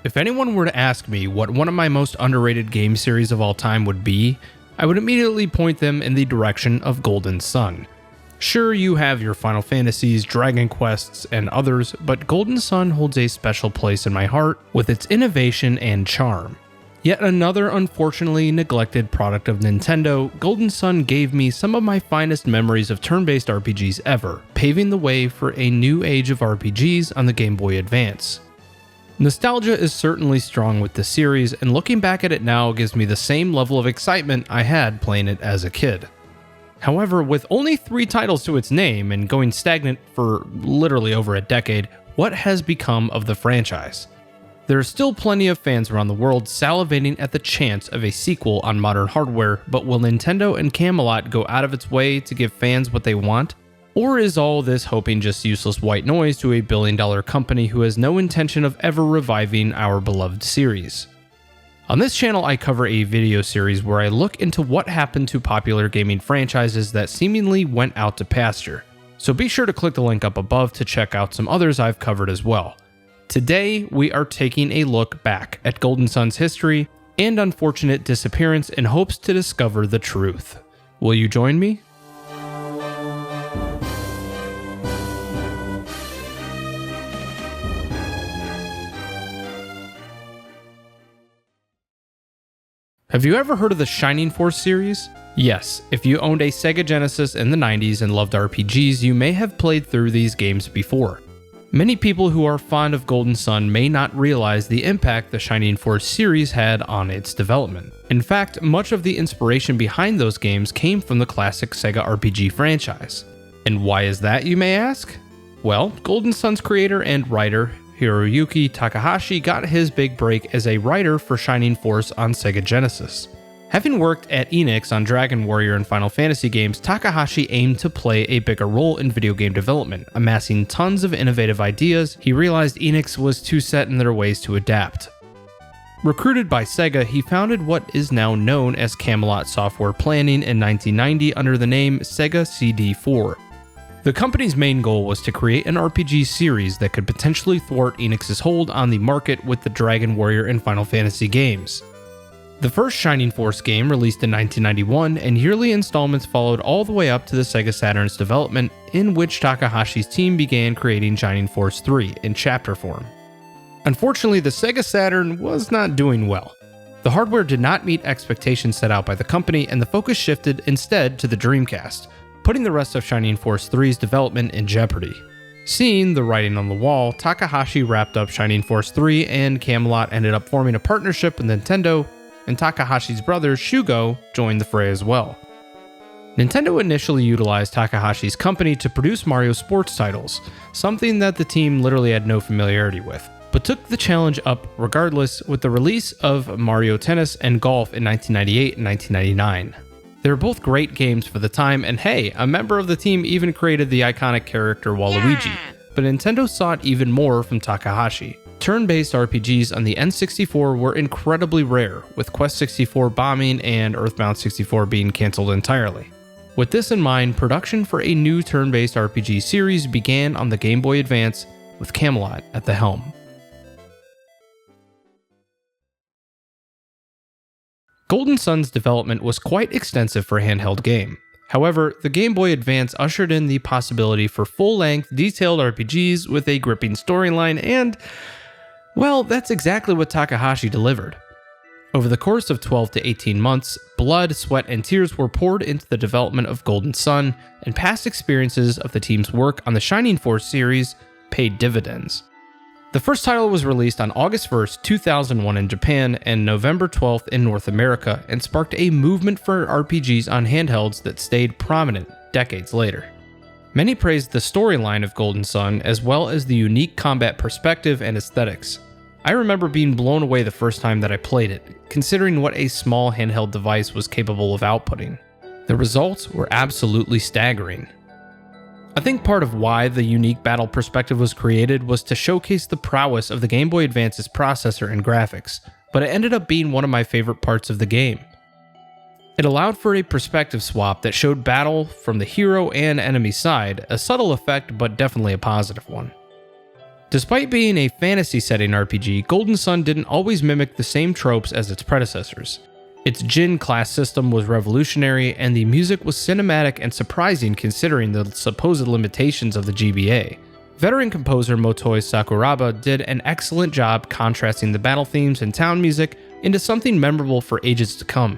If anyone were to ask me what one of my most underrated game series of all time would be, I would immediately point them in the direction of Golden Sun. Sure, you have your Final Fantasies, Dragon Quests, and others, but Golden Sun holds a special place in my heart with its innovation and charm. Yet another unfortunately neglected product of Nintendo, Golden Sun gave me some of my finest memories of turn-based RPGs ever, paving the way for a new age of RPGs on the Game Boy Advance. Nostalgia is certainly strong with the series, and looking back at it now gives me the same level of excitement I had playing it as a kid. However, with only 3 titles to its name and going stagnant for literally over a decade, what has become of the franchise? There are still plenty of fans around the world salivating at the chance of a sequel on modern hardware, but will Nintendo and Camelot go out of its way to give fans what they want? Or is all this hoping just useless white noise to a billion-dollar company who has no intention of ever reviving our beloved series? On this channel, I cover a video series where I look into what happened to popular gaming franchises that seemingly went out to pasture. So be sure to click the link up above to check out some others I've covered as well. Today, we are taking a look back at Golden Sun's history and unfortunate disappearance in hopes to discover the truth. Will you join me? Have you ever heard of the Shining Force series? Yes, if you owned a Sega Genesis in the 90s and loved RPGs, you may have played through these games before. Many people who are fond of Golden Sun may not realize the impact the Shining Force series had on its development. In fact, much of the inspiration behind those games came from the classic Sega RPG franchise. And why is that, you may ask? Well, Golden Sun's creator and writer, Hiroyuki Takahashi, got his big break as a writer for Shining Force on Sega Genesis. Having worked at Enix on Dragon Warrior and Final Fantasy games, Takahashi aimed to play a bigger role in video game development. Amassing tons of innovative ideas, he realized Enix was too set in their ways to adapt. Recruited by Sega, he founded what is now known as Camelot Software Planning in 1990 under the name Sega CD4. The company's main goal was to create an RPG series that could potentially thwart Enix's hold on the market with the Dragon Warrior and Final Fantasy games. The first Shining Force game released in 1991, and yearly installments followed all the way up to the Sega Saturn's development, in which Takahashi's team began creating Shining Force 3 in chapter form. Unfortunately, the Sega Saturn was not doing well. The hardware did not meet expectations set out by the company, and the focus shifted instead to the Dreamcast, putting the rest of Shining Force 3's development in jeopardy. Seeing the writing on the wall, Takahashi wrapped up Shining Force 3 and Camelot ended up forming a partnership with Nintendo, and Takahashi's brother Shugo joined the fray as well. Nintendo initially utilized Takahashi's company to produce Mario sports titles, something that the team literally had no familiarity with, but took the challenge up regardless with the release of Mario Tennis and Golf in 1998 and 1999. They were both great games for the time, and hey, a member of the team even created the iconic character Waluigi, but Nintendo sought even more from Takahashi. Turn-based RPGs on the N64 were incredibly rare, with Quest 64 bombing and Earthbound 64 being cancelled entirely. With this in mind, production for a new turn-based RPG series began on the Game Boy Advance, with Camelot at the helm. Golden Sun's development was quite extensive for a handheld game. However, the Game Boy Advance ushered in the possibility for full-length, detailed RPGs with a gripping storyline and, well, that's exactly what Takahashi delivered. Over the course of 12 to 18 months, blood, sweat, and tears were poured into the development of Golden Sun, and past experiences of the team's work on the Shining Force series paid dividends. The first title was released on August 1st, 2001 in Japan and November 12th in North America, and sparked a movement for RPGs on handhelds that stayed prominent decades later. Many praised the storyline of Golden Sun as well as the unique combat perspective and aesthetics. I remember being blown away the first time that I played it, considering what a small handheld device was capable of outputting. The results were absolutely staggering. I think part of why the unique battle perspective was created was to showcase the prowess of the Game Boy Advance's processor and graphics, but it ended up being one of my favorite parts of the game. It allowed for a perspective swap that showed battle from the hero and enemy side, a subtle effect but definitely a positive one. Despite being a fantasy setting RPG, Golden Sun didn't always mimic the same tropes as its predecessors. Its Jin class system was revolutionary, and the music was cinematic and surprising considering the supposed limitations of the GBA. Veteran composer Motoi Sakuraba did an excellent job contrasting the battle themes and town music into something memorable for ages to come.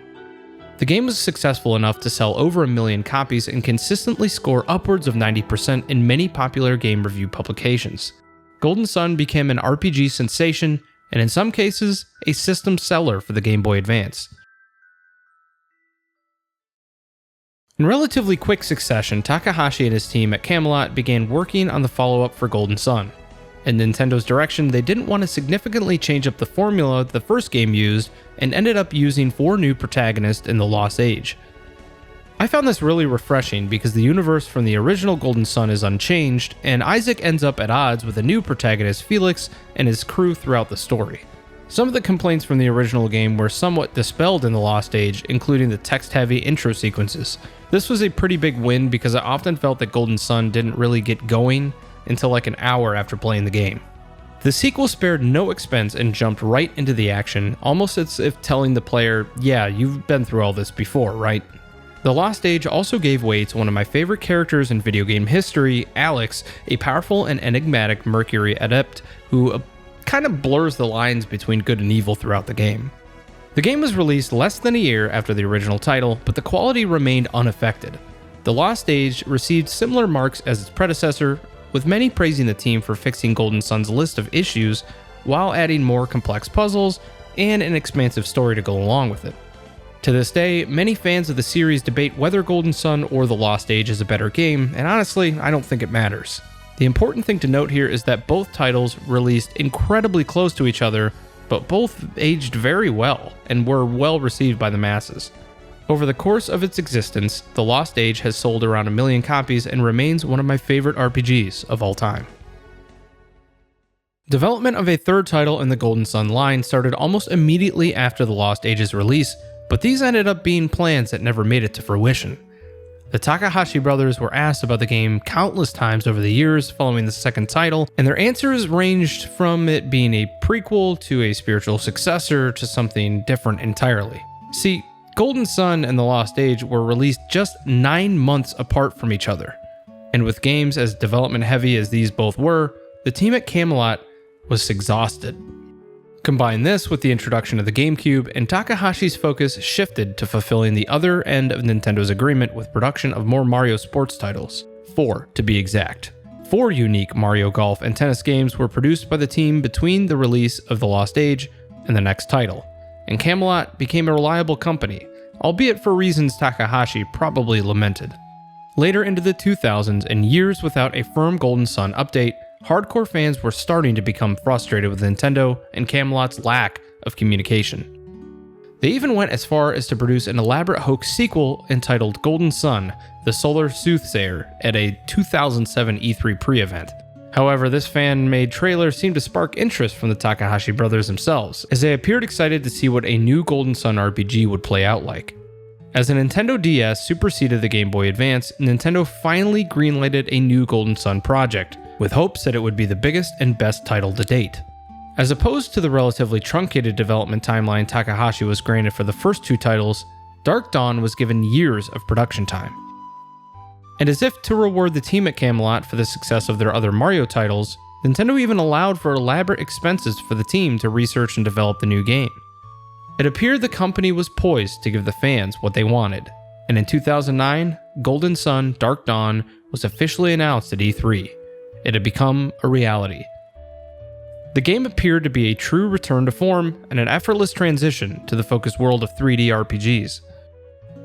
The game was successful enough to sell over 1 million copies and consistently score upwards of 90% in many popular game review publications. Golden Sun became an RPG sensation, and in some cases, a system seller for the Game Boy Advance. In relatively quick succession, Takahashi and his team at Camelot began working on the follow-up for Golden Sun. In Nintendo's direction, they didn't want to significantly change up the formula the first game used, and ended up using 4 new protagonists in The Lost Age. I found this really refreshing because the universe from the original Golden Sun is unchanged, and Isaac ends up at odds with a new protagonist, Felix, and his crew throughout the story. Some of the complaints from the original game were somewhat dispelled in The Lost Age, including the text-heavy intro sequences. This was a pretty big win because I often felt that Golden Sun didn't really get going until like an hour after playing the game. The sequel spared no expense and jumped right into the action, almost as if telling the player, yeah, you've been through all this before, right? The Lost Age also gave way to one of my favorite characters in video game history, Alex, a powerful and enigmatic Mercury adept who kind of blurs the lines between good and evil throughout the game. The game was released less than a year after the original title, but the quality remained unaffected. The Lost Age received similar marks as its predecessor, with many praising the team for fixing Golden Sun's list of issues while adding more complex puzzles and an expansive story to go along with it. To this day, many fans of the series debate whether Golden Sun or The Lost Age is a better game, and honestly, I don't think it matters. The important thing to note here is that both titles released incredibly close to each other, but both aged very well and were well received by the masses. Over the course of its existence, The Lost Age has sold around 1 million copies and remains one of my favorite RPGs of all time. Development of a third title in the Golden Sun line started almost immediately after The Lost Age's release, but these ended up being plans that never made it to fruition. The Takahashi brothers were asked about the game countless times over the years following the second title, and their answers ranged from it being a prequel to a spiritual successor to something different entirely. See, Golden Sun and The Lost Age were released just 9 months apart from each other, and with games as development heavy as these both were, the team at Camelot was exhausted. Combine this with the introduction of the GameCube, and Takahashi's focus shifted to fulfilling the other end of Nintendo's agreement with production of more Mario sports titles. 4, to be exact. 4 unique Mario Golf and tennis games were produced by the team between the release of The Lost Age and the next title, and Camelot became a reliable company, albeit for reasons Takahashi probably lamented. Later into the 2000s, and years without a firm Golden Sun update, hardcore fans were starting to become frustrated with Nintendo and Camelot's lack of communication. They even went as far as to produce an elaborate hoax sequel entitled Golden Sun, the Solar Soothsayer, at a 2007 E3 pre-event. However, this fan-made trailer seemed to spark interest from the Takahashi brothers themselves, as they appeared excited to see what a new Golden Sun RPG would play out like. As the Nintendo DS superseded the Game Boy Advance, Nintendo finally greenlighted a new Golden Sun project, with hopes that it would be the biggest and best title to date. As opposed to the relatively truncated development timeline Takahashi was granted for the first 2 titles, Dark Dawn was given years of production time. And as if to reward the team at Camelot for the success of their other Mario titles, Nintendo even allowed for elaborate expenses for the team to research and develop the new game. It appeared the company was poised to give the fans what they wanted, and in 2009, Golden Sun Dark Dawn was officially announced at E3. It had become a reality. The game appeared to be a true return to form and an effortless transition to the focused world of 3D RPGs.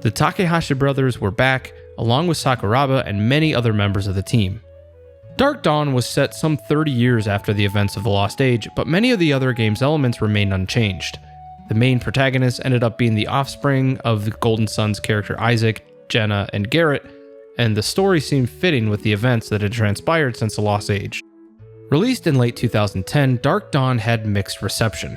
The Takahashi brothers were back, along with Sakuraba and many other members of the team. Dark Dawn was set some 30 years after the events of The Lost Age, but many of the other game's elements remained unchanged. The main protagonists ended up being the offspring of the Golden Sun's character Isaac, Jenna, and Garrett, and the story seemed fitting with the events that had transpired since The Lost Age. Released in late 2010, Dark Dawn had mixed reception.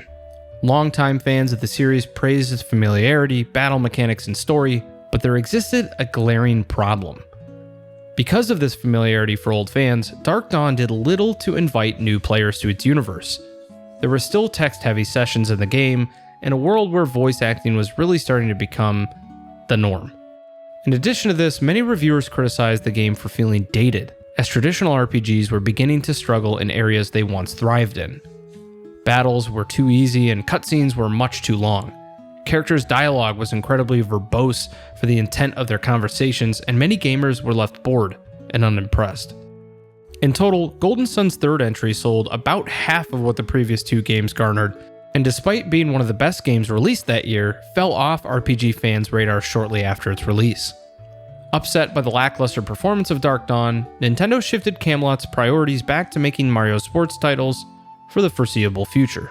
Longtime fans of the series praised its familiarity, battle mechanics, and story, but there existed a glaring problem. Because of this familiarity for old fans, Dark Dawn did little to invite new players to its universe. There were still text-heavy sessions in the game, in a world where voice acting was really starting to become the norm. In addition to this, many reviewers criticized the game for feeling dated, as traditional RPGs were beginning to struggle in areas they once thrived in. Battles were too easy and cutscenes were much too long. Characters' dialogue was incredibly verbose for the intent of their conversations, and many gamers were left bored and unimpressed. In total, Golden Sun's third entry sold about half of what the previous two games garnered, and despite being one of the best games released that year, fell off RPG fans' radar shortly after its release. Upset by the lackluster performance of Dark Dawn, Nintendo shifted Camelot's priorities back to making Mario sports titles for the foreseeable future.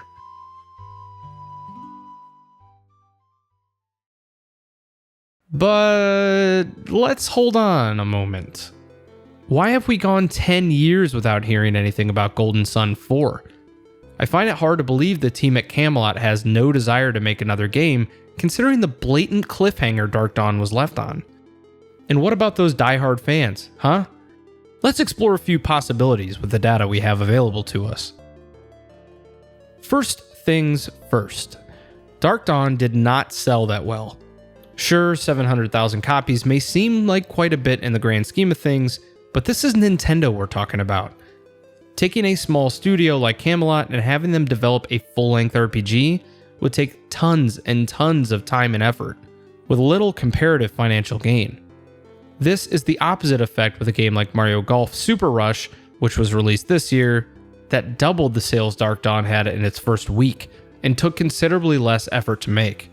But let's hold on a moment. Why have we gone 10 years without hearing anything about Golden Sun 4? I find it hard to believe the team at Camelot has no desire to make another game, considering the blatant cliffhanger Dark Dawn was left on. And what about those diehard fans, huh? Let's explore a few possibilities with the data we have available to us. First things first. Dark Dawn did not sell that well. Sure, 700,000 copies may seem like quite a bit in the grand scheme of things, but this is Nintendo we're talking about. Taking a small studio like Camelot and having them develop a full-length RPG would take tons and tons of time and effort, with little comparative financial gain. This is the opposite effect with a game like Mario Golf Super Rush, which was released this year, that doubled the sales Dark Dawn had in its first week, and took considerably less effort to make.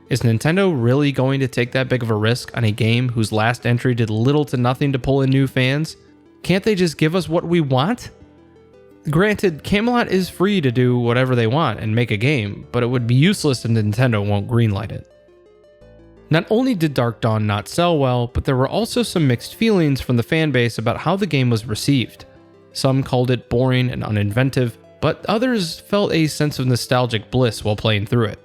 Is Nintendo really going to take that big of a risk on a game whose last entry did little to nothing to pull in new fans? Can't they just give us what we want? Granted, Camelot is free to do whatever they want and make a game, but it would be useless if Nintendo won't greenlight it. Not only did Dark Dawn not sell well, but there were also some mixed feelings from the fanbase about how the game was received. Some called it boring and uninventive, but others felt a sense of nostalgic bliss while playing through it.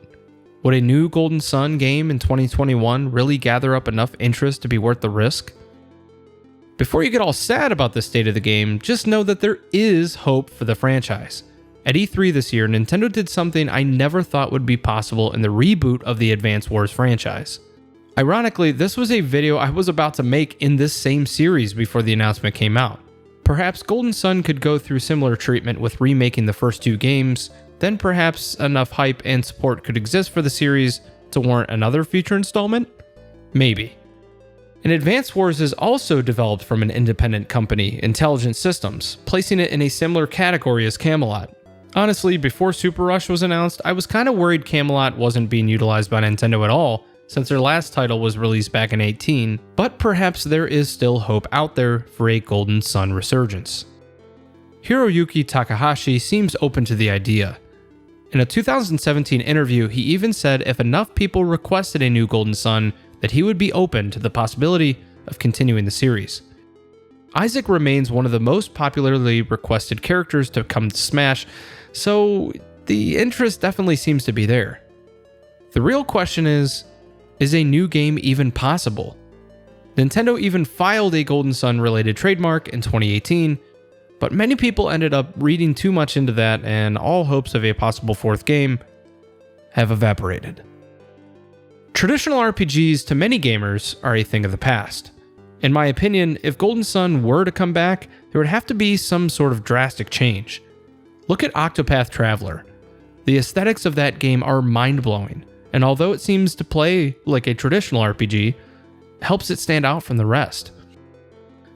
Would a new Golden Sun game in 2021 really gather up enough interest to be worth the risk? Before you get all sad about the state of the game, just know that there is hope for the franchise. At E3 this year, Nintendo did something I never thought would be possible in the reboot of the Advance Wars franchise. Ironically, this was a video I was about to make in this same series before the announcement came out. Perhaps Golden Sun could go through similar treatment with remaking the first two games, then perhaps enough hype and support could exist for the series to warrant another future installment? Maybe. And Advance Wars is also developed from an independent company, Intelligent Systems, placing it in a similar category as Camelot. Honestly, before Super Rush was announced, I was kind of worried Camelot wasn't being utilized by Nintendo at all, since their last title was released back in 2018, but perhaps there is still hope out there for a Golden Sun resurgence. Hiroyuki Takahashi seems open to the idea. In a 2017 interview, he even said if enough people requested a new Golden Sun, that he would be open to the possibility of continuing the series. Isaac remains one of the most popularly requested characters to come to Smash, so the interest definitely seems to be there. The real question is a new game even possible? Nintendo even filed a Golden Sun related trademark in 2018, but many people ended up reading too much into that and all hopes of a possible fourth game have evaporated. Traditional RPGs to many gamers are a thing of the past. In my opinion, if Golden Sun were to come back, there would have to be some sort of drastic change. Look at Octopath Traveler. The aesthetics of that game are mind-blowing, and although it seems to play like a traditional RPG, helps it stand out from the rest.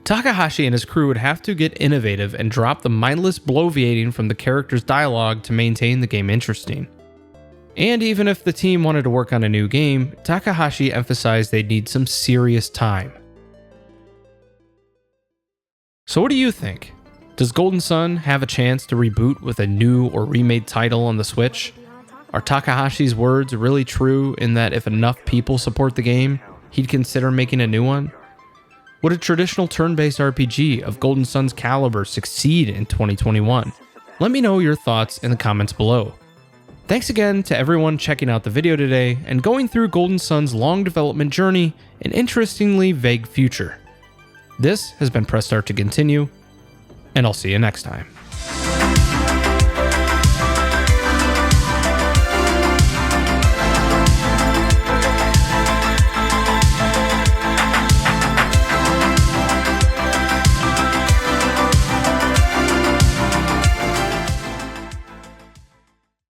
Takahashi and his crew would have to get innovative and drop the mindless bloviating from the character's dialogue to maintain the game interesting. And even if the team wanted to work on a new game, Takahashi emphasized they'd need some serious time. So what do you think? Does Golden Sun have a chance to reboot with a new or remade title on the Switch? Are Takahashi's words really true in that if enough people support the game, he'd consider making a new one? Would a traditional turn-based RPG of Golden Sun's caliber succeed in 2021? Let me know your thoughts in the comments below. Thanks again to everyone checking out the video today and going through Golden Sun's long development journey and interestingly vague future. This has been Press Start to continue, and I'll see you next time.